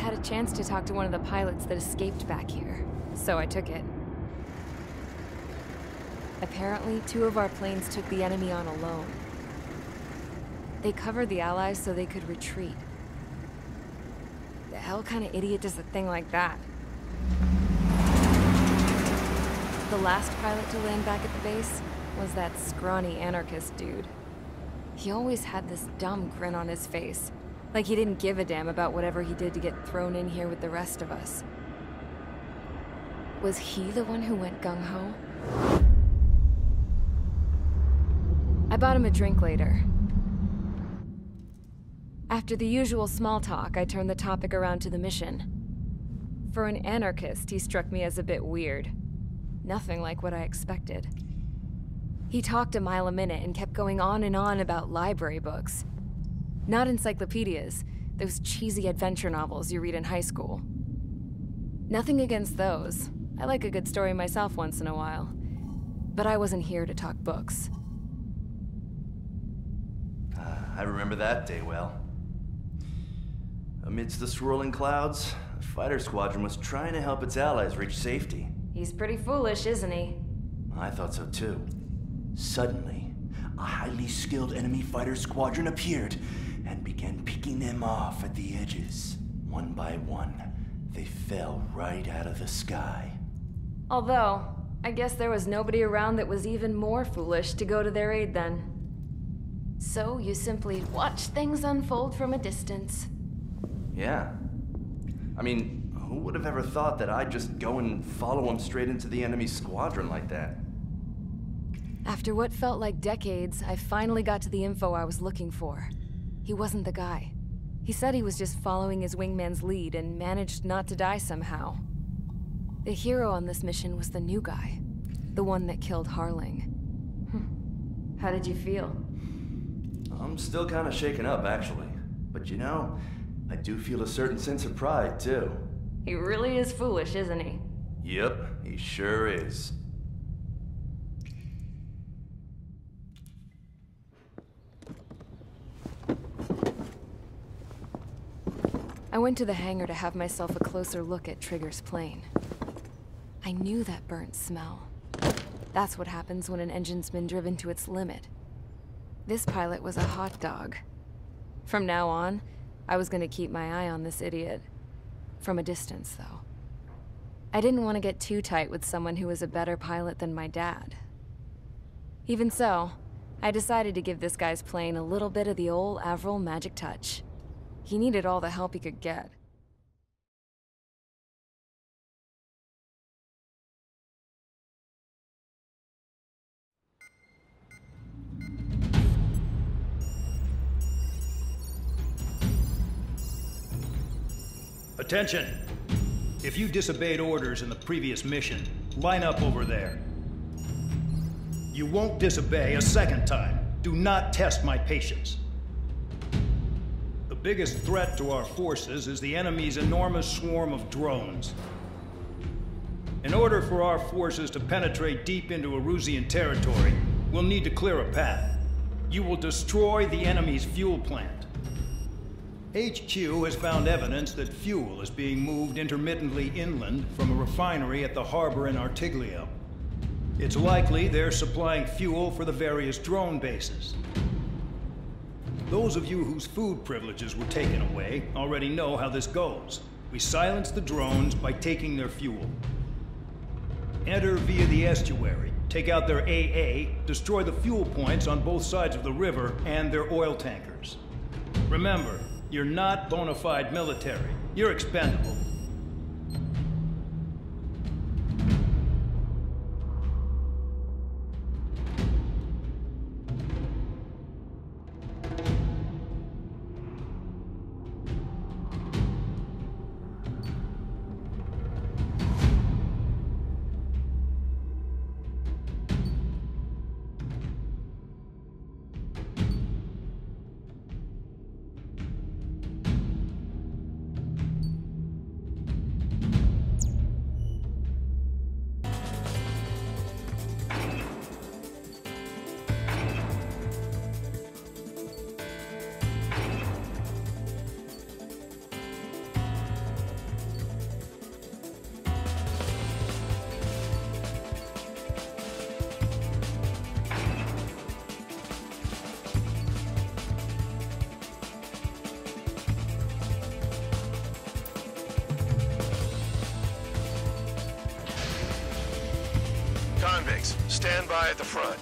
had a chance to talk to one of the pilots that escaped back here, so I took it. Apparently, 2 of our planes took the enemy on alone. They covered the Allies so they could retreat. The hell kind of idiot does a thing like that? The last pilot to land back at the base was that scrawny anarchist dude. He always had this dumb grin on his face, like he didn't give a damn about whatever he did to get thrown in here with the rest of us. Was he the one who went gung-ho? I bought him a drink later. After the usual small talk, I turned the topic around to the mission. For an anarchist, he struck me as a bit weird. Nothing like what I expected. He talked a mile a minute and kept going on and on about library books. Not encyclopedias, those cheesy adventure novels you read in high school. Nothing against those. I like a good story myself once in a while. But I wasn't here to talk books. I remember that day well. Amidst the swirling clouds, a fighter squadron was trying to help its allies reach safety. He's pretty foolish, isn't he? I thought so too. Suddenly, a highly skilled enemy fighter squadron appeared and began picking them off at the edges. One by one, they fell right out of the sky. Although, I guess there was nobody around that was even more foolish to go to their aid then. So you simply watch things unfold from a distance. Yeah. I mean, who would have ever thought that I'd just go and follow him straight into the enemy squadron like that? After what felt like decades, I finally got to the info I was looking for. He wasn't the guy. He said he was just following his wingman's lead and managed not to die somehow. The hero on this mission was the new guy. The one that killed Harling. How did you feel? I'm still kind of shaken up, actually. But you know, I do feel a certain sense of pride, too. He really is foolish, isn't he? Yep, he sure is. I went to the hangar to have myself a closer look at Trigger's plane. I knew that burnt smell. That's what happens when an engine's been driven to its limit. This pilot was a hot dog. From now on, I was gonna keep my eye on this idiot. From a distance, though. I didn't want to get too tight with someone who was a better pilot than my dad. Even so, I decided to give this guy's plane a little bit of the old Avril magic touch. He needed all the help he could get. Attention! If you disobeyed orders in the previous mission, line up over there. You won't disobey a second time. Do not test my patience. The biggest threat to our forces is the enemy's enormous swarm of drones. In order for our forces to penetrate deep into Erusian territory, we'll need to clear a path. You will destroy the enemy's fuel plant. HQ has found evidence that fuel is being moved intermittently inland from a refinery at the harbor in Artiglio. It's likely they're supplying fuel for the various drone bases. Those of you whose food privileges were taken away already know how this goes. We silence the drones by taking their fuel. Enter via the estuary, take out their AA, destroy the fuel points on both sides of the river and their oil tankers. Remember, you're not bona fide military. You're expendable. Stand by at the front.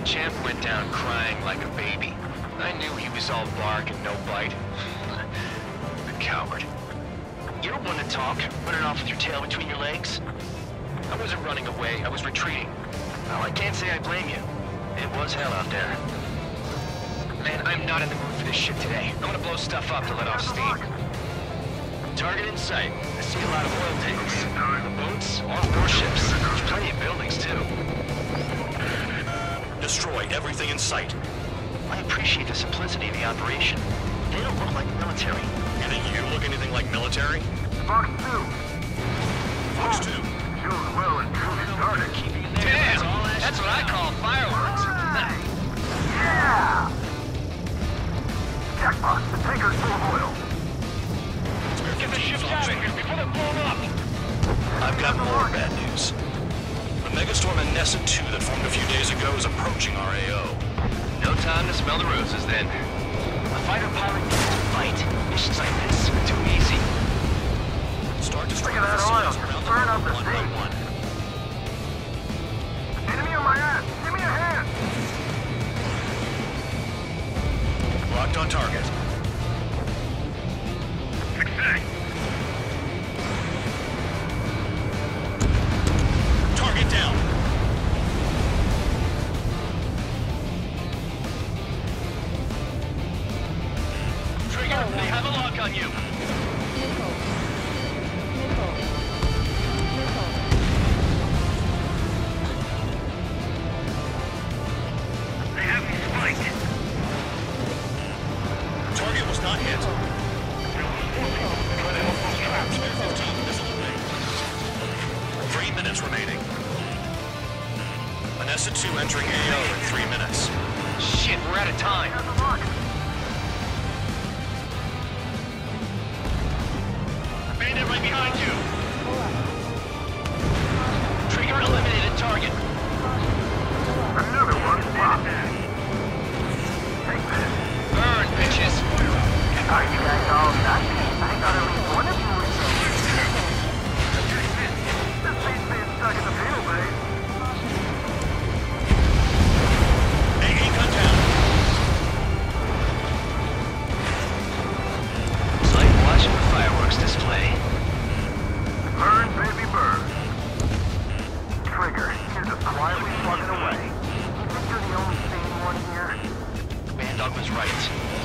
Champ went down crying like a baby. I knew he was all bark and no bite. The coward. You're one to talk, running off with your tail between your legs. I wasn't running away, I was retreating. Well, I can't say I blame you. It was hell out there. Man, I'm not in the mood for this shit today. I'm gonna blow stuff up to let off steam. Target in sight. I see a lot of oil tanks. The boats, all warships. There's plenty of buildings, too. Destroy everything in sight. I appreciate the simplicity of the operation. They don't look like military. You think you look anything like military? Fox 2. Fox 2. Doing well and truly started. Damn! That's what I call fireworks. Yeah! Jackpot, the tanker's full of oil. Get the ships out of here before they're blown up! I've got more bad news. The megastorm in Nessa 2 that formed a few days ago is approaching our AO. No time to smell the roses, then. A fighter pilot needs to fight. Missions like this are too easy. Start destroying Look at that oil. facilities around the Burn up world the one by sea. one. Enemy on my ass! Give me a hand! Locked on target. Success! Target down. Trigger, they have a lock on you. They have me spiked. Target was not hit. 3 minutes remaining. Vanessa 2 entering AO in 3 minutes. Shit, we're out of time. There's a lock. Bandit right behind you. Trigger eliminated target. Another one spot. Take this. Burn, bitches. Are you guys all nuts? I thought at least one of you was This beats being stuck in the field, babe. AA cut down. It's like watching a fireworks display. Burn, baby, burn. Trigger, you're just quietly plugging away. You think you're the only sane one here? Man Dog was right.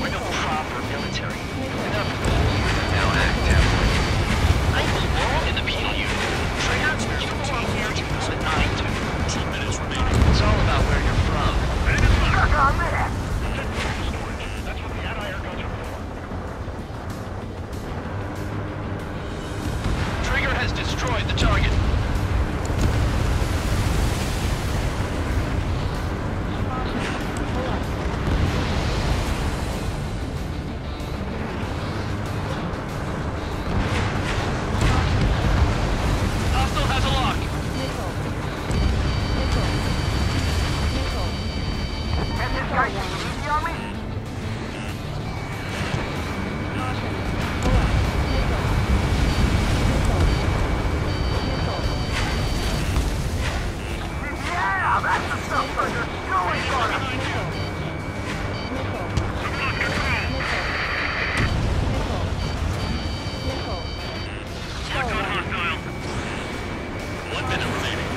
We're no proper military. Enough. Now act out. I belong in the penal unit. Trigger, you belong here to the 9-2. 2 minutes remaining. It's all about where you're from. Suck on that! That's what the anti-air guns are for. Trigger has destroyed the target. Hostile has a lock. Can this guy take it easy on me? Yeah, that's the stuff, Trigger. Going for him. One minute remaining.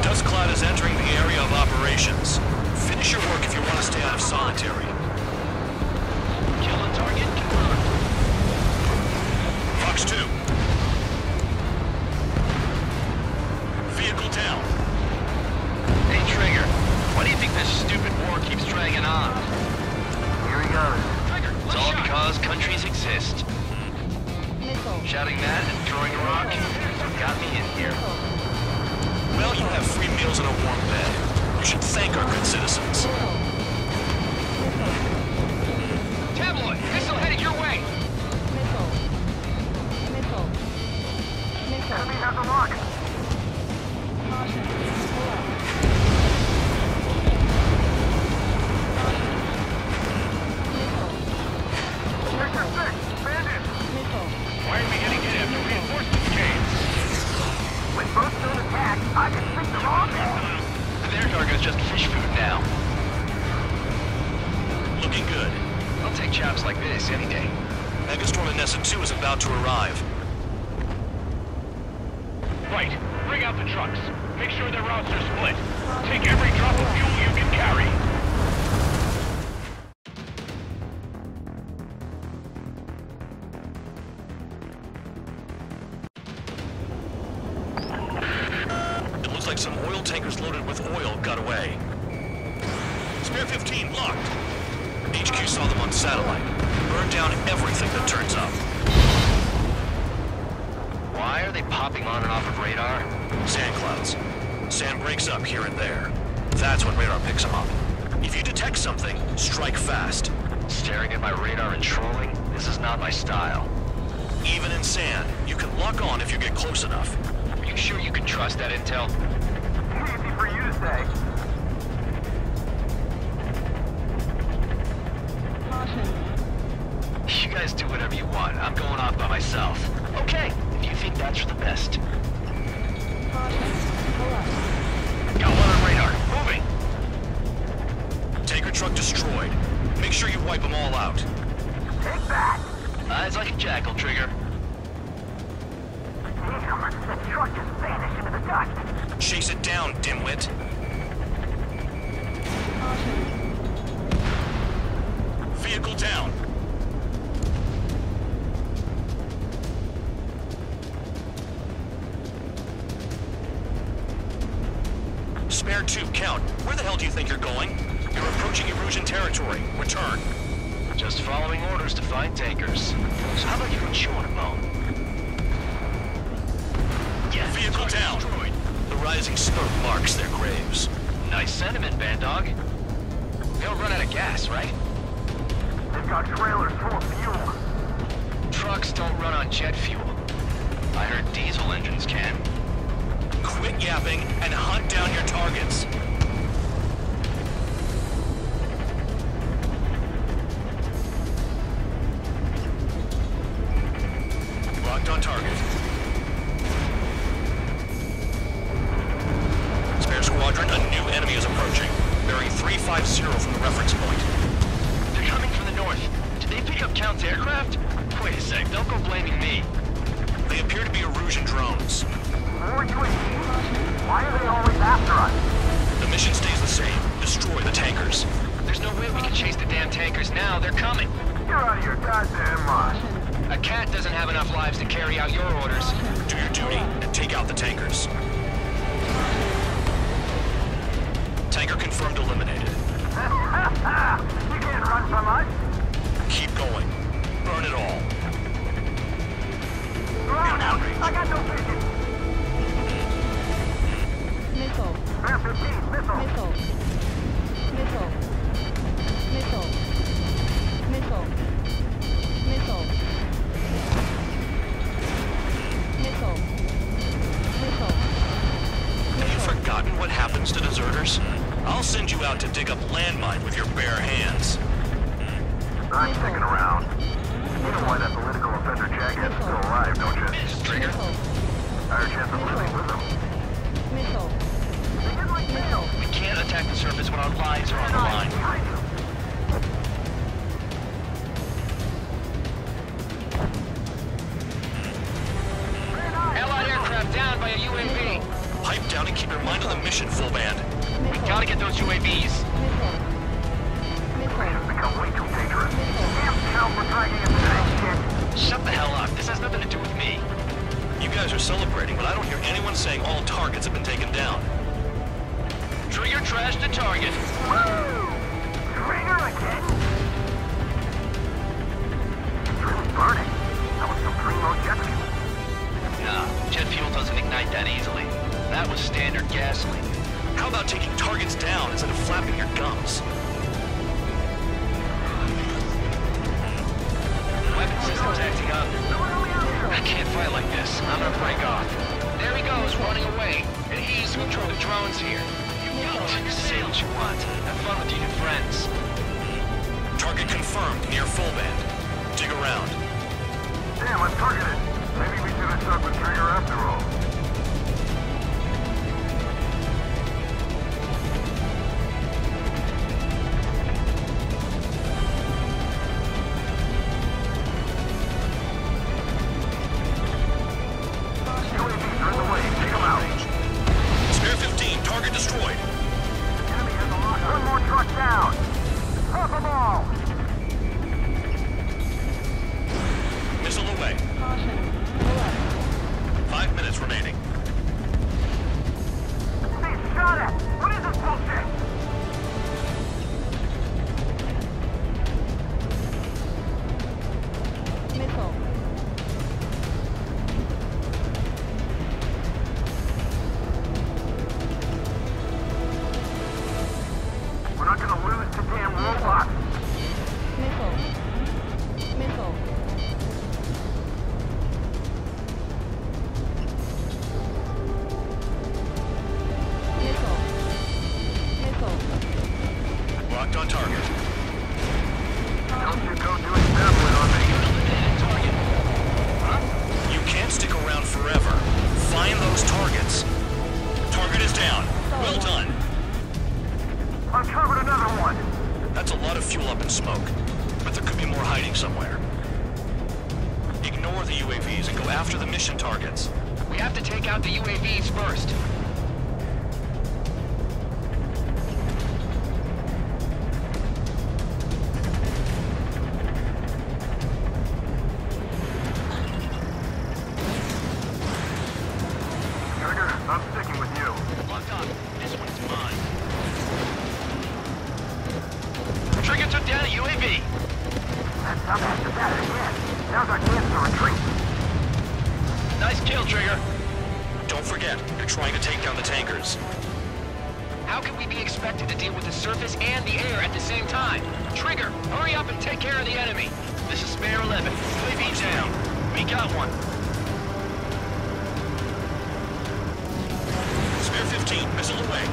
Dust Cloud is entering the area of operations. Finish your work if you want to stay out of solitary. Kill the target. Confirmed. Fox 2. Vehicle down. Hey, Trigger. Why do you think this stupid war keeps dragging on? Here he goes. Trigger, it's all because countries exist. Shouting that and throwing a rock got me in here. Well, you have free meals and a warm bed. You should thank our good citizens. Tabloid, missile headed your way. Enemy has a lock. chaps like this any day. Megastorm and Nessa 2 is about to arrive. Right. Bring out the trucks. Make sure their routes are split. Take every drop of fuel you can carry. It looks like some oil tankers loaded with oil got away. Spare 15 locked. HQ saw them on satellite. Burn down everything that turns up. Why are they popping on and off of radar? Sand clouds. Sand breaks up here and there. That's when radar picks them up. If you detect something, strike fast. Staring at my radar and trolling? This is not my style. Even in sand, you can lock on if you get close enough. Are you sure you can trust that intel? Easy for you to say. You guys do whatever you want. I'm going off by myself. Okay, if you think that's for the best. Got one on radar. Moving. Tanker truck destroyed. Make sure you wipe them all out. Take that. Eyes like a jackal, Trigger. Damn, the truck just vanished into the dust. Chase it down, dimwit. Vehicle down. Spare 2, count. Where the hell do you think you're going? You're approaching Erusian territory. Return. Just following orders to find tankers. So how about you and chew on a bone? Yeah, vehicle down. Destroyed. The rising smoke marks their graves. Nice sentiment, Band Dog. We don't run out of gas, right? They've got trailers full of fuel. Trucks don't run on jet fuel. I heard diesel engines can. Quit yapping and hunt down your targets. Locked on target. Spare squadron, a new enemy is approaching. Bearing 350 from the reference point. They're coming from the north. Did they pick up Count's aircraft? Wait a sec, don't go blaming me. They appear to be Erusian drones. More UAVs? Why are they always after us? The mission stays the same. Destroy the tankers. There's no way we can chase the damn tankers now. They're coming. You're out of your goddamn mind. A cat doesn't have enough lives to carry out your orders. Do your duty and take out the tankers. Tanker confirmed eliminated. You can't run from us. Keep going. Burn it all. Ground out. I got no vision. Missile. Bear 15, missile. Missile. Missile. Missile. Missile. Missile. Missile. Missile. Have you forgotten what happens to deserters? I'll send you out to dig up landmine with your bare hands. I'm sticking around. You know why that political offender Jackass is still alive, don't you? Trigger. Higher chance of living with him. Missile. Missile. We can't attack the surface when our lives are on the line. Allied aircraft down by a UAV. Pipe down and keep your mind on the mission, full band. We gotta get those UAVs. Missile. Missile. Become way too dangerous. Damn hell for dragging us today, kid. Shut the hell up. This has nothing to do with me. You guys are celebrating, but I don't hear anyone saying all targets have been taken down. Trigger trash to target. Woo! Trigger again? It's really burning. That was some primo jet fuel. Nah, jet fuel doesn't ignite that easily. That was standard gasoline. How about taking targets down instead of flapping your gums? Weapon systems acting up. I can't fight like this. I'm gonna break off. There he goes, running away. And he's who control the drones here. Say what you want. Have fun with your new friends. Target confirmed near full band. Dig around. Damn, I'm targeted. Maybe we should have stuck with Trigger after all. Don't you go doing babbling on me. You can't stick around forever. Find those targets. Target is down. Well done. Uncovered another one. That's a lot of fuel up in smoke, but there could be more hiding somewhere. Ignore the UAVs and go after the mission targets. We have to take out the UAVs first. Trigger, I'm sticking with you. Lock on. This one's mine. Trigger took down a UAV. That dumbass is at it again. Now's our chance to retreat. Nice kill, Trigger. Don't forget, you're trying to take down the tankers. How can we be expected to deal with the surface and the air at the same time? Trigger, hurry up and take care of the enemy. This is Spare 11. UAV down. We got one. Spare 15, missile away.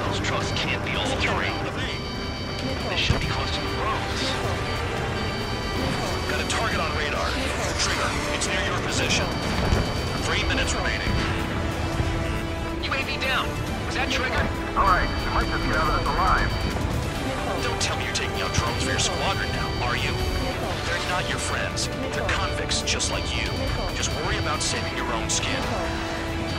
Those trucks can't be all three. They should be close to the roads. Got a target on radar. Trigger, it's near your position. 3 minutes remaining. UAV down. Was that Trigger? Alright, you might just get out of this alive. Don't tell me you're taking out drones for your squadron now, are you? They're not your friends. They're convicts just like you. Just worry about saving your own skin.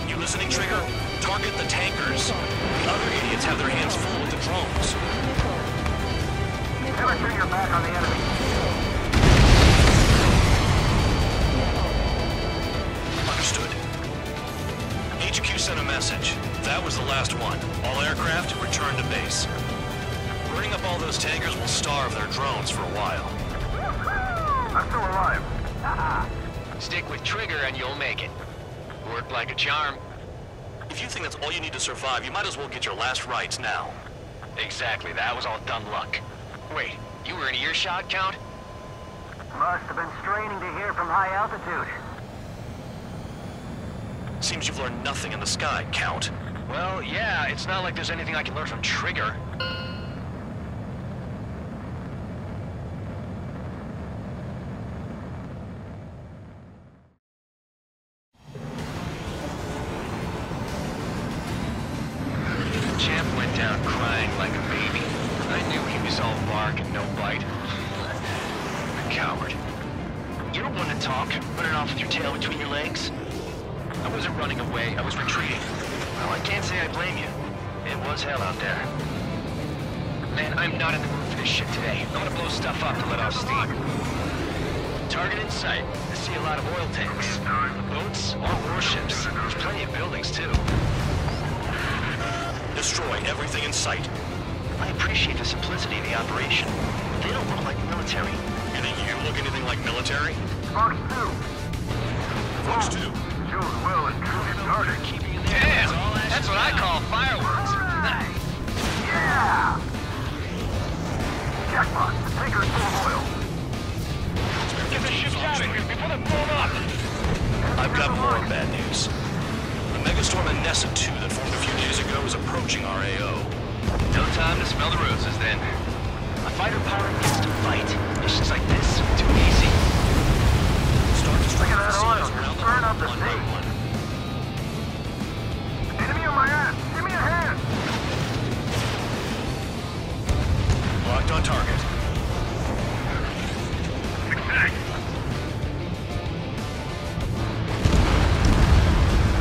You listening, Trigger? Target the tankers. The other idiots have their hands full with the drones. Never turn your back on the enemy. Understood. HQ sent a message. That was the last one. All aircraft, return to base. Burning up all those tankers will starve their drones for a while. I'm still alive. Stick with Trigger and you'll make it. Worked like a charm. If you think that's all you need to survive, you might as well get your last rites now. Exactly, that was all dumb luck. Wait, you were in earshot, Count? Must have been straining to hear from high altitude. Seems you've learned nothing in the sky, Count. Well, yeah, it's not like there's anything I can learn from Trigger. Champ went down crying like a baby. I knew he was all bark and no bite. A coward. You're one to talk, running off with your tail between your legs. I wasn't running away, I was retreating. Well, I can't say I blame you. It was hell out there. Man, I'm not in the mood for this shit today. I'm gonna blow stuff up to let off steam. Target in sight. I see a lot of oil tanks. Boats, all warships. There's plenty of buildings, too. Destroy everything in sight. I appreciate the simplicity of the operation. They don't look like military. You think you look anything like military? Fox 2. Fox 2. Choose well and truly target. Damn! That's what I call fireworks. Yeah! Jackpot, the tanker is full of oil. Get the ships out of here before they're blown up! I've got more bad news. The Megastorm and Nessa 2 that formed a few days ago is approaching our AO. No time to smell the roses, then. A fighter pilot needs to fight. Missions like this, too easy. Start destroying Look at that oil. facilities around the Burn world up the one by sea. one. Enemy on my ass! Give me a hand! Locked on target.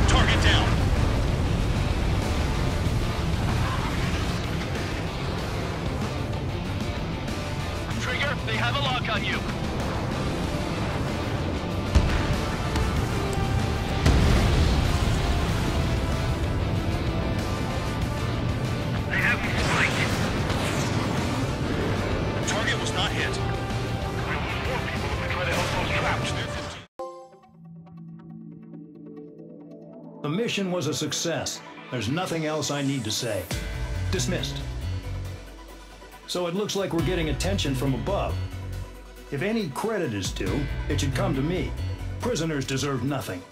Target down. Trigger, they have a lock on you. They have me spiked! Target was not hit. We'll lose more people if we try to help those traps. The mission was a success. There's nothing else I need to say. Dismissed. So it looks like we're getting attention from above. If any credit is due, it should come to me. Prisoners deserve nothing.